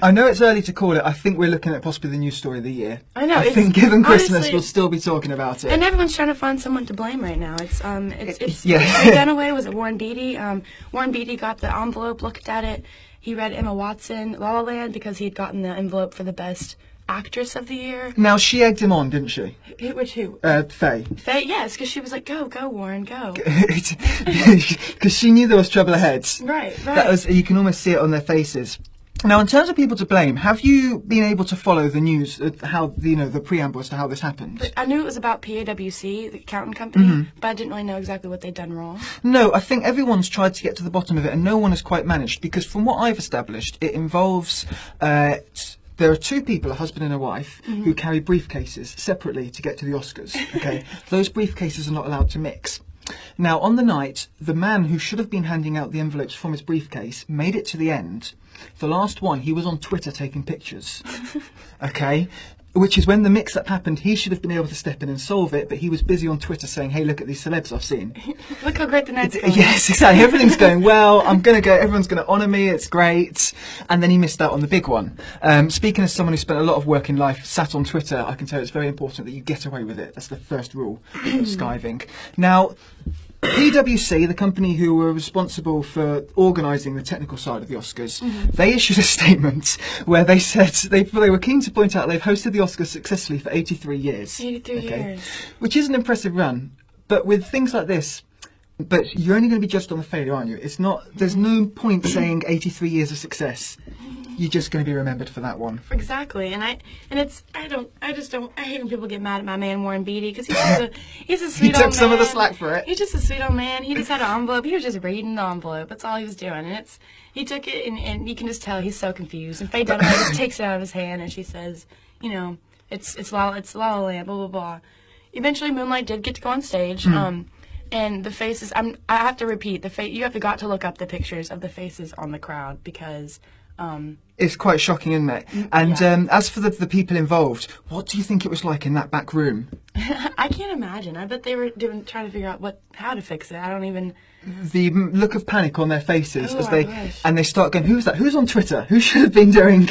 I know it's early to call it. I think we're looking at possibly the news story of the year. I know. I think given Christmas, we'll still be talking about it. And everyone's trying to find someone to blame right now. It's yeah. Faye Dunaway, was it Warren Beatty? Warren Beatty got the envelope, looked at it. He read Emma Watson, La La Land, because he'd gotten the envelope for the best actress of the year. Now, she egged him on, didn't she? Which who? Faye. Faye, yes, because she was like, go, Warren, go. Because she knew there was trouble ahead. Right. That was, you can almost see it on their faces. Now, in terms of people to blame, have you been able to follow the news, how the preamble as to how this happened? I knew it was about PwC, the accounting company, but I didn't really know exactly what they'd done wrong. No, I think everyone's tried to get to the bottom of it, and no one has quite managed, because from what I've established, it involves there are two people, a husband and a wife, who carry briefcases separately to get to the Oscars. Okay, those briefcases are not allowed to mix. Now, on the night, the man who should have been handing out the envelopes from his briefcase made it to the end. The last one, he was on Twitter taking pictures. Okay? Which is when the mix-up happened, he should have been able to step in and solve it, but he was busy on Twitter saying, hey, look at these celebs I've seen. Look how great the night's going. Yes, exactly. Everything's going well. Everyone's going to honour me. It's great. And then he missed out on the big one. Speaking as someone who spent a lot of work in life sat on Twitter, I can tell you it's very important that you get away with it. That's the first rule of skiving. Now, PwC, the company who were responsible for organising the technical side of the Oscars, they issued a statement where they said they were keen to point out they've hosted the Oscars successfully for 83 years. 83 years. Which is an impressive run. But with things like this, but you're only going to be judged on the failure, aren't you? It's not. There's no point saying 83 years of success. You're just going to be remembered for that one. Exactly, I hate when people get mad at my man Warren Beatty, because he's a sweet old man. He took some of the slack for it. He's just a sweet old man. He just had an envelope. He was just reading the envelope. That's all he was doing, and he took it, and you can just tell he's so confused. And Faye Dunaway just takes it out of his hand, and she says, it's La La Land, blah blah blah. Eventually, Moonlight did get to go on stage. And the faces, I have to repeat, you have got to look up the pictures of the faces on the crowd, because it's quite shocking, isn't it? And as for the people involved, what do you think it was like in that back room? I can't imagine. I bet they were trying to figure out how to fix it. I don't even. The look of panic on their faces and they start going, who's that? Who's on Twitter? Who should have been doing